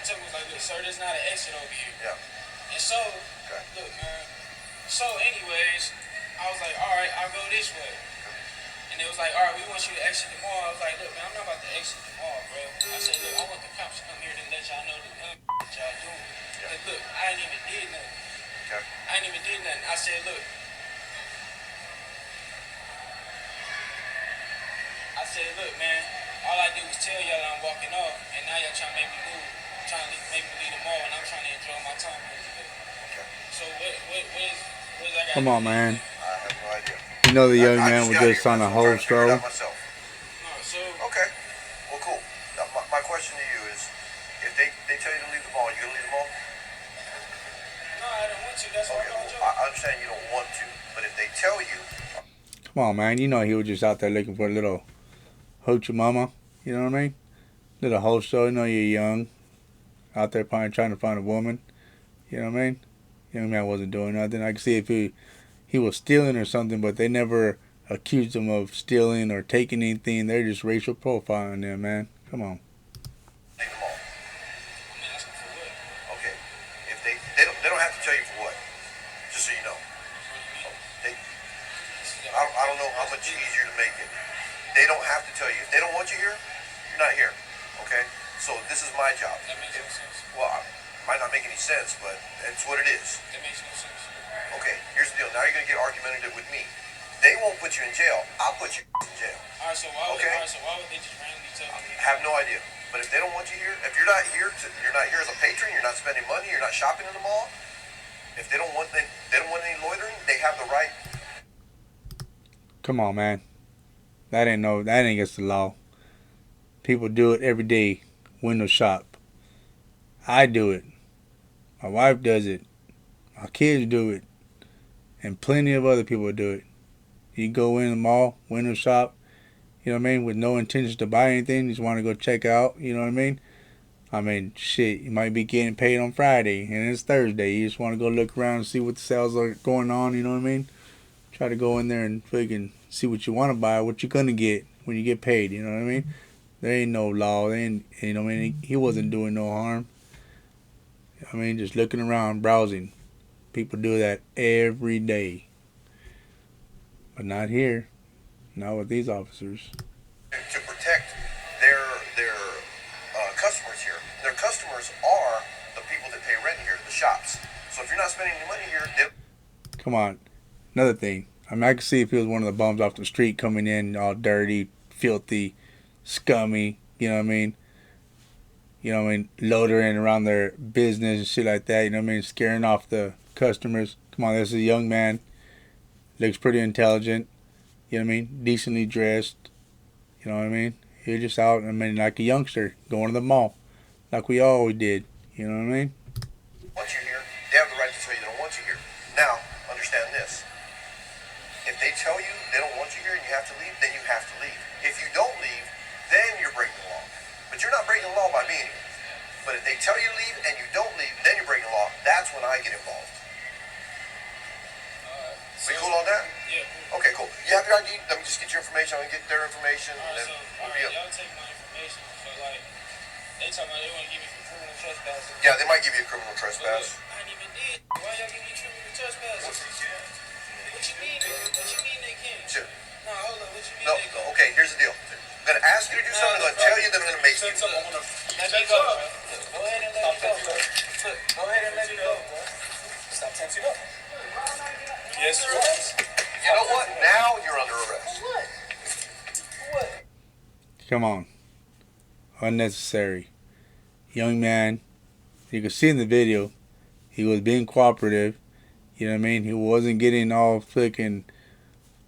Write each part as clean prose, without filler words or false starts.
told me, like, look, sir, there's not an exit over here. Yeah. And so, look, man. So, anyways, I was like, all right, I'll go this way. And it was like, all right, we want you to exit the mall. I was like, look, man, I'm not about to exit the mall, bro. I said, look, I want the cops to come here to let y'all know the that y'all doing. Yeah. Like, look, I ain't even did nothing. Okay. I ain't even did nothing. I said, look. I said, look, man, all I do is tell y'all I'm walking off, and now y'all trying to make me move, trying to make me leave the mall, and I'm trying to enjoy my time here today. Okay. So what is I got? Come on, man. I have no idea. You know the young I man was just on a whole stroll. So okay. Well, cool. Now, my question to you is, if they tell you to leave the mall, you gonna leave the mall? No, I don't want to. That's why I called you. I understand you don't want to, but if they tell you. Come on, man. You know he was just out there looking for a little hoochie mama. You know what I mean? Little whole show. You know you're young. Out there probably trying to find a woman. You know what I mean? Young man wasn't doing nothing. I could see if he was stealing or something, but they never accused him of stealing or taking anything. They're just racial profiling them, man. Come on. Leave the mall. I'm asking for what? Okay. If they don't have to tell you for what. Just so you know. I don't know how much easier to make it. They don't have to tell you. If they don't want you here, you're not here. Okay? So this is my job. That makes no sense. Well, it might not make any sense, but it's what it is. That makes no sense. Okay, here's the deal. Now you're going to get argumentative with me. They won't put you in jail. I'll put you in jail. All right, so why would they just randomly tell me? I have no idea. But if they don't want you here, if you're not here as a patron, you're not spending money, you're not shopping in the mall, if they don't want any loitering, they have the right. Come on, man. That ain't against the law. People do it every day. Window shop. I do it. My wife does it. My kids do it. And plenty of other people do it. You go in the mall, window shop, you know what I mean, with no intentions to buy anything. You just want to go check out, you know what I mean? I mean, shit, you might be getting paid on Friday and it's Thursday. You just want to go look around and see what the sales are going on, you know what I mean? Try to go in there and freaking see what you want to buy, what you're going to get when you get paid, you know what I mean? There ain't no law. There ain't, you know what I mean? He wasn't doing no harm. I mean, just looking around, browsing. People do that every day. But not here. Not with these officers. To protect their customers here. Their customers are the people that pay rent here, the shops. So if you're not spending any money here, come on. Another thing. I mean, I could see if he was one of the bums off the street coming in all dirty, filthy, scummy, you know what I mean? You know what I mean? Loitering around their business and shit like that, you know what I mean? Scaring off the customers. Come on, this is a young man. Looks pretty intelligent. You know what I mean? Decently dressed. You know what I mean? You're just out, I mean, like a youngster going to the mall. Like we always did. You know what I mean? Want you here, they have the right to tell you they don't want you here. Now, understand this. If they tell you they don't want you here and you have to leave, then you have to leave. If you don't leave, then you're breaking the law. But you're not breaking the law by being here. But if they tell you to leave and you don't leave, then you're breaking the law. That's when I get involved. We cool on that? Yeah. Okay, cool. You have your ID? Let me just get your information. I'm going to get their information. All right, and then so, y'all take my information. So, like, they talking about they want to give me for criminal trespass. Yeah, they might give you a criminal trespass. I ain't even did. Why y'all give me criminal trespass? What you mean? What you mean they can't? Sure. No, hold on. What you mean they can't? Okay, here's the deal. I'm going to ask you to do something. I'm going to tell you, then I'm going to make you. Let me go. Go ahead and let me go, bro. Go ahead and let me go, bro. Stop tensing up. Yes, sir. You know what? Now you're under arrest. What? Come on. Unnecessary. Young man. You can see in the video, he was being cooperative. You know what I mean? He wasn't getting all freaking,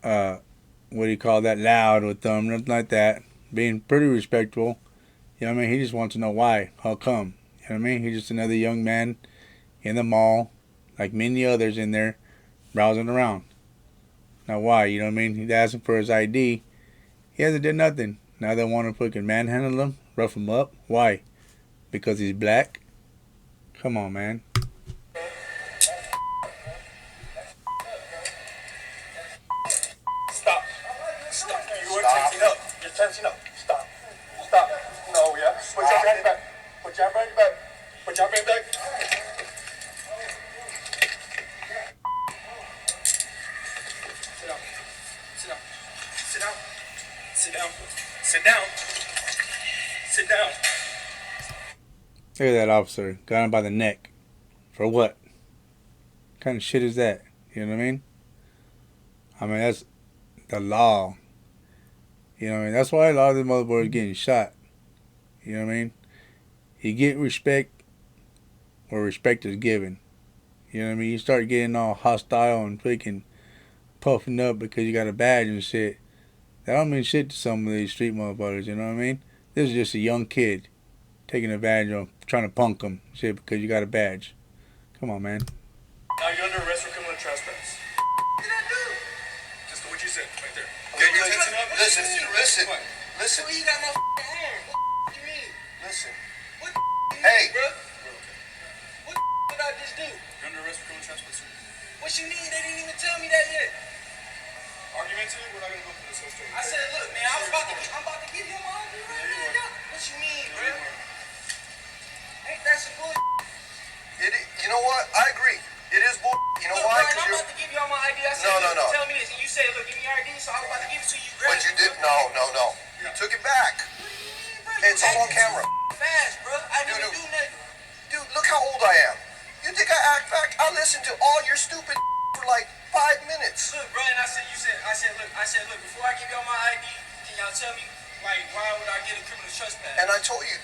what do you call that, loud with them, nothing like that. Being pretty respectful. You know what I mean? He just wants to know why. How come? You know what I mean? He's just another young man in the mall, like many others in there, browsing around. Now why? You know what I mean? He's asking for his ID. He hasn't done nothing. Now they want to fucking manhandle him, rough him up. Why? Because he's black? Come on, man. Stop. You are tensing up. You're tensing up. Stop. No, yeah. Put your hand back. Put your hand behind your back. Sit down. Sit down. Sit down. Sit down. Look at that officer. Got him by the neck. For what? What kind of shit is that? You know what I mean? I mean, that's the law. You know what I mean? That's why a lot of the motherfuckers are getting shot. You know what I mean? You get respect where respect is given. You know what I mean? You start getting all hostile and freaking puffing up because you got a badge and shit. That don't mean shit to some of these street motherfuckers, you know what I mean? This is just a young kid taking advantage of trying to punk them shit because you got a badge. Come on, man. Now you're under arrest for criminal trespass. What did I do? Just what you said, right there. Okay, Get your attention up. listen, listen. So you got my arm. What you mean? Listen. What you Hey. mean, bro? We're okay. What did I just do? You're under arrest for criminal trespass. What you mean? They didn't even tell me that yet. Argumentative, we're not gonna go through this whole story. I said, look, man, I'm about to give you my ID right now. What you mean, bro? Ain't that some bullshit? You know what? I agree. It is bull. You know Look, why? Brian, 'Cause I'm you're. about to give you all my ID. I said, No. look, tell me this. And you said, look, give me your ID. So I'm about to give it to you. But you did. No. You took it back. It's all on camera. Fast, bro. I didn't Dude. do nothing. Dude, look how old I am. You think I act back? I listened to all your stupid for like 5 minutes. Look, bro, and I said, look, before I give y'all my ID, can y'all tell me, like, why would I get a criminal trespass? And I told you,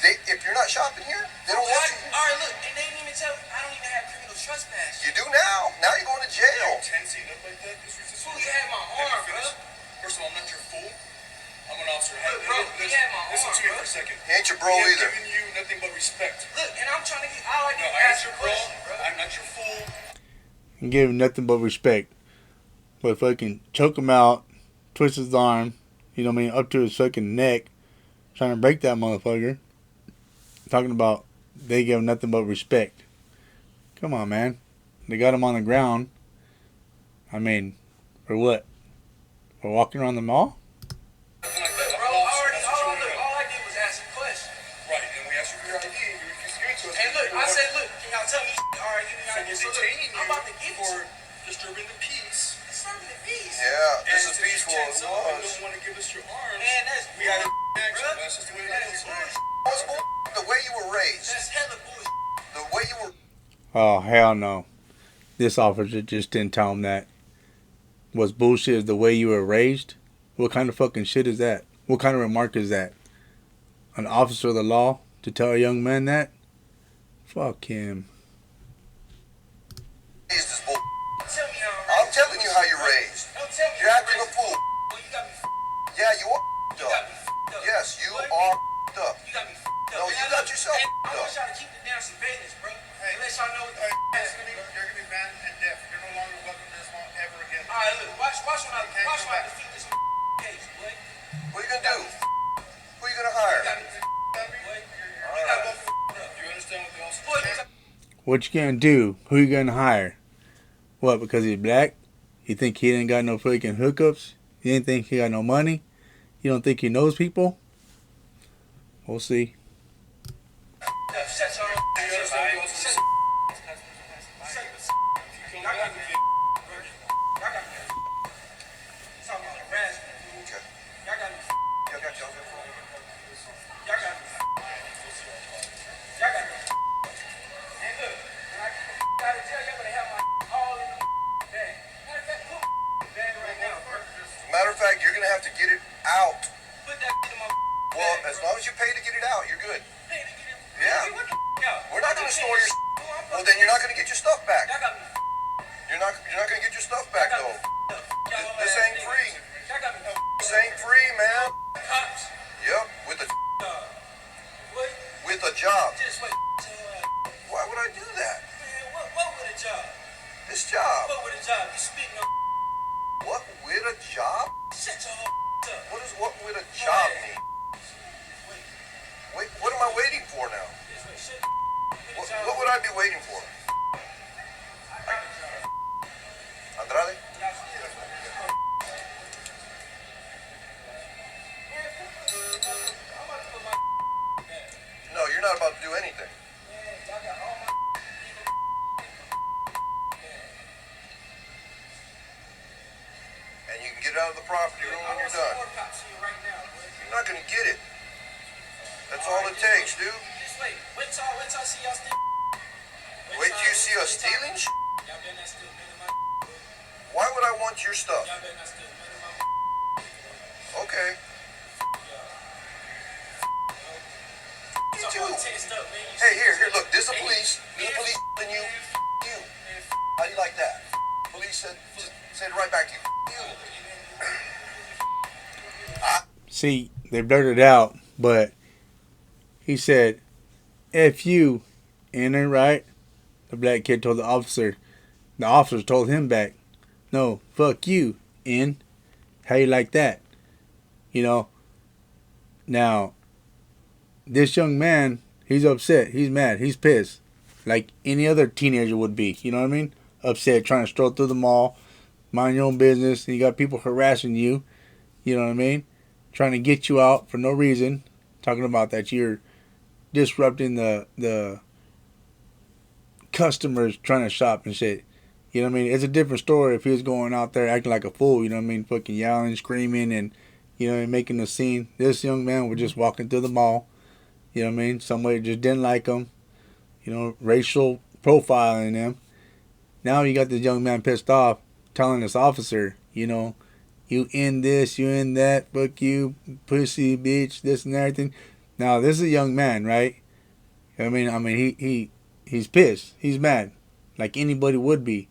if you're not shopping here, they don't want you. All right, look, and they didn't even tell me, I don't even have criminal trespass. You do now. Now you're going to jail. Tense you up like that. This is Fool, you had my arm, bro. First of all, I'm not your fool. I'm an officer. Look, bro, you had my Listen arm, to me bro. for a second. He ain't your bro I either. have given you nothing but respect. Look, and I'm trying to get, all I did No, was I ask ain't you your a bro. question, bro. I'm not your fool. And give him nothing but respect. But fucking choke him out, twist his arm, you know what I mean, up to his fucking neck, trying to break that motherfucker. Talking about they give him nothing but respect. Come on, man. They got him on the ground. I mean, for what? For walking around the mall? Nothing like Look, that. bro, all I did was ask a question. Right, and we asked you for your ID, and you refused to give it to us. And look, I said, look, can y'all tell me, all right, give me your So ID. we're So look, detaining I'm about to give you it to for you. disturbing the peace. Serving the peace. Yeah, this And is since peaceful. you It tense up and was. don't want to give us your arms, Man, that's we got to bullshit, action. bro. That's just the way it That's is. bullshit. What's bull? The way you were raised. That's hella bullshit. The way you were. Oh, hell no. This officer just didn't tell him that. What's bullshit is the way you were raised? What kind of fucking shit is that? What kind of remark is that? An officer of the law to tell a young man that? Fuck him. Raised is bull. Tell me how I'm telling you how you're raised. Don't tell me You're how acting a raised. fool. Well, you got me Yeah, you are You got up. me f***ed up. Yes, you What? are up. You got me f***ed up. No, Man, you look, got yourself man, f***ed I up. want y'all to keep the damn surveillance, bro. Unless y'all know what the f*** is. You're gonna be banned and deaf. You're no longer welcome to this mall ever again. All right, look, watch when I defeat this case, boy. What are you gonna do? Who are you gonna hire? You got me f***ed up, boy. You got me f***ed up. You understand what the officer Boy, said? What you gonna do? Who you gonna hire? What, because he's black? You think he ain't got no freaking hookups? You didn't think he got no money? You don't think he knows people? We'll see. shut your own You understand what the officer said? Y'all got me talking about harassment. Okay. Y'all got me Y'all got y'all's info? Y'all got me Y'all got me And look, when I get out of jail, y'all better have my all in the bag. Matter of fact, put my bag right now, bro. Matter of fact, you're gonna have to get it out. Put that in my Well, bag, as bro. long as you pay to get it out, you're good. Hey, to get it. Yeah. Hey, what the out? We're not gonna store your. I'm Well, then you're not gonna get your stuff back. Y'all got me You're not gonna get your stuff back though. This ain't free. Y'all got me This ain't free, man. cops. Yep, with a What? with a job. Just wait. Why would I do that? Man, what with a job? This job. What with a job? You spitting on What with a job? shut your up. What does what with a job mean? Wait, Wait, what am I waiting for now? this way, shut What would I be waiting for? Andrade? Y'all and you can get out of the property room when you're done. More cops here right now, boy. You're not gonna get it. That's all it takes, dude. Just wait. Wait till I see y'all steal. Wait till you see us stealing shit? Y'all better not steal none of my. Why would I want your stuff? Y'all better not steal none of my. Okay. You too. Hey, here, look, this is the police. This is the police and you. You. How do you like that? Police said, just said it right back to you. See, they blurted it out, but he said, F you, N, right? The black kid told the officer. The officer told him back, no, fuck you, N. How you like that? You know, now, this young man, he's upset, he's mad, he's pissed. Like any other teenager would be, you know what I mean? Upset, trying to stroll through the mall, mind your own business, and you got people harassing you, you know what I mean? Trying to get you out for no reason, talking about that you're disrupting the customers trying to shop and shit. You know what I mean? It's a different story if he was going out there acting like a fool, you know what I mean? Fucking yelling, screaming, and, you know, making a scene. This young man was just walking through the mall, you know what I mean? Somebody just didn't like him, you know, racial profiling him. Now you got this young man pissed off, telling this officer, you know, you in this, you in that, fuck you, pussy, bitch, this and everything. Now this is a young man, right? I mean, he's pissed, he's mad, like anybody would be.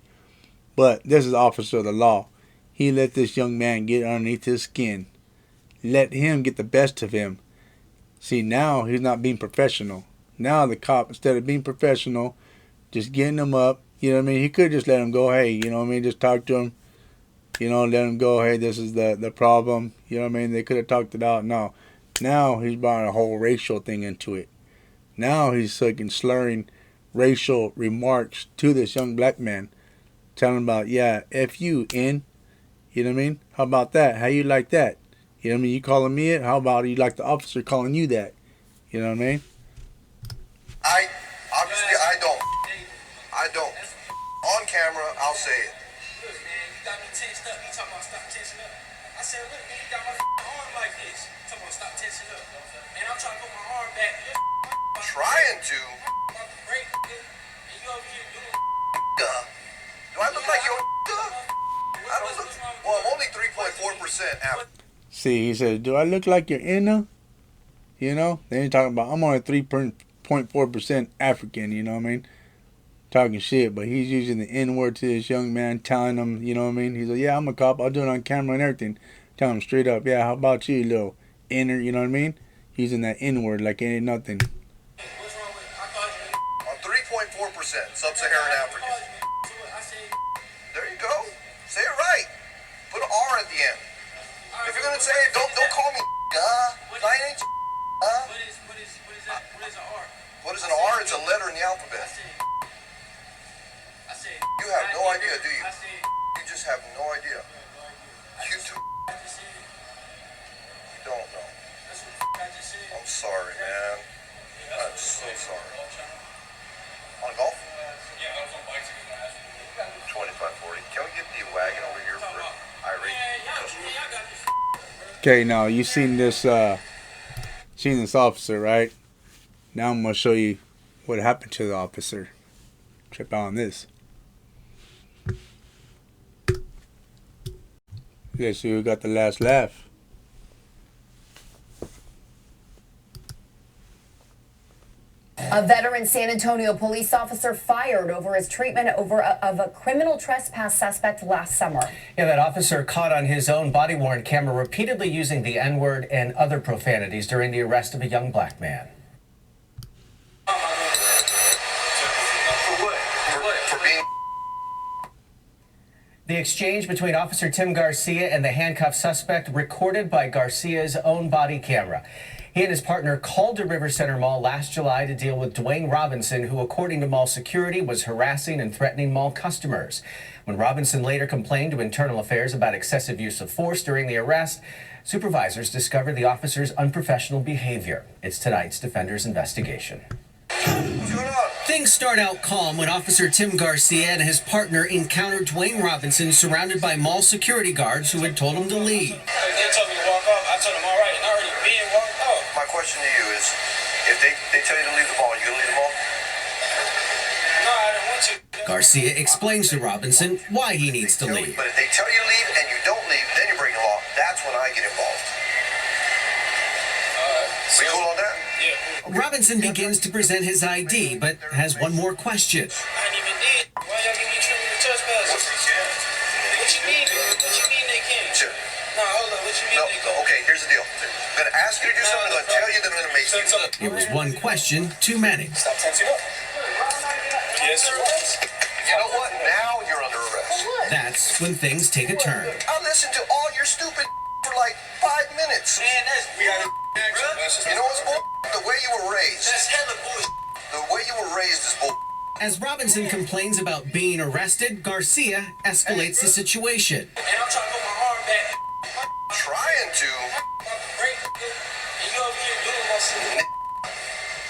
But this is the officer of the law. He let this young man get underneath his skin, let him get the best of him. See, now he's not being professional. Now the cop, instead of being professional, just getting him up, you know what I mean? He could just let him go, hey, you know what I mean? Just talk to him, you know, let him go, hey, this is the problem. You know what I mean? They could have talked it out. No. Now he's brought a whole racial thing into it. Now he's fucking slurring racial remarks to this young black man. Telling him about, yeah, F you, N. You know what I mean? How about that? How you like that? You know what I mean? You calling me it? How about you like the officer calling you that? You know what I mean? Obviously, I don't. On camera, I'll say it. Look, man, you got me tensed up. You talking about stop tensing up. I said, look, man, you got my arm like this. You talking about stop tensing up. Man, I'm trying to put my arm back. Trying to? About to break, and you over here doing Do I look like your I don't look. Well, I'm only 3.4% after. See, he said, do I look like you're in? You know? Then he's talking about, I'm only 3.4% African, you know what I mean? Talking shit, but he's using the N word to this young man, telling him, you know what I mean? He's like, yeah, I'm a cop. I'll do it on camera and everything. Tell him straight up, yeah, how about you, little inner, you know what I mean? Using that N word like it ain't nothing. What's wrong with it? I'm 3.4% Sub-Saharan African. There you go. Say it right. Put an R at the end. If you're gonna say it, don't call me I ain't What is an R? What is an R? It's a letter in the alphabet. I said. You have no idea, do you? I said. You just have no idea. You do. I just said. You don't know. That's what I just said. I'm sorry, man. I'm so sorry. On golf? Yeah, I was on bicycle last week. 2540. Can we get the wagon over here for irate customer? Okay, now you seen this officer, right? Now I'm gonna show you what happened to the officer. Trip out on this. Let's see who got the last laugh. A veteran San Antonio police officer fired over his treatment of a criminal trespass suspect last summer. Yeah, that officer caught on his own body-worn camera repeatedly using the N word and other profanities during the arrest of a young black man. The exchange between Officer Tim Garcia and the handcuffed suspect recorded by Garcia's own body camera. He and his partner called to River Center Mall last July to deal with Dwayne Robinson, who, according to mall security, was harassing and threatening mall customers. When Robinson later complained to Internal Affairs about excessive use of force during the arrest, supervisors discovered the officer's unprofessional behavior. It's tonight's Defender's investigation. What's going on? Things Things start out calm when Officer Tim Garcia and his partner encountered Dwayne Robinson surrounded by mall security guards who had told him to leave. They told me to walk off. I told them, all right, and I already been walked off. My question to you is, if they tell you to leave the mall, you gonna leave the mall? No, I didn't want to. Garcia explains to Robinson why he needs to leave. But if they tell you to leave and you don't leave, then you're breaking the law. That's when I get involved. We cool on that? Yeah. Robinson begins to present his ID, but has one more question. I ain't even did. Why y'all give me criminal trespass? What you mean? What you mean they can't? Sure. No, hold on. What you mean No, they can't? okay, here's the deal. I'm gonna ask you to do something, I'm gonna tell you, then I'm gonna make you. It was one question too many. Stop tensing up. Yes, it was. You know what? Now you're under arrest. That's when things take a turn. I listened to all your stupid for like 5 minutes. Man, that's We got action. You know what's bull? The way you were raised. that's hella bullshit. The way you were raised is bull. As Robinson complains about being arrested, Garcia escalates the situation. And I'm trying to put my arm back. Trying to. Break. And you over here doing what's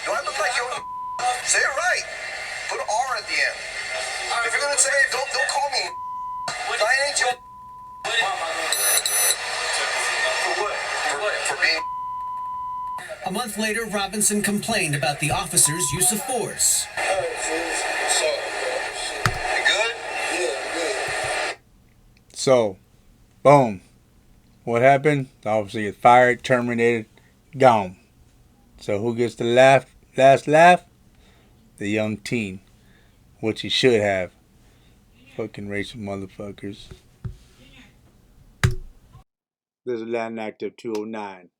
Do I look like you? Say it right. Put an R at the end. If you're gonna say it, don't call me. I ain't your. For what? For being. A month later, Robinson complained about the officer's use of force. You good? So, boom. What happened? The officer gets fired, terminated, gone. So who gets the last laugh? The young teen. Which he should have. Fucking racist motherfuckers. This is Latin Active 209.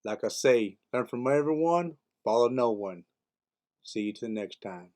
Like I say, learn from everyone, follow no one. See you till next time.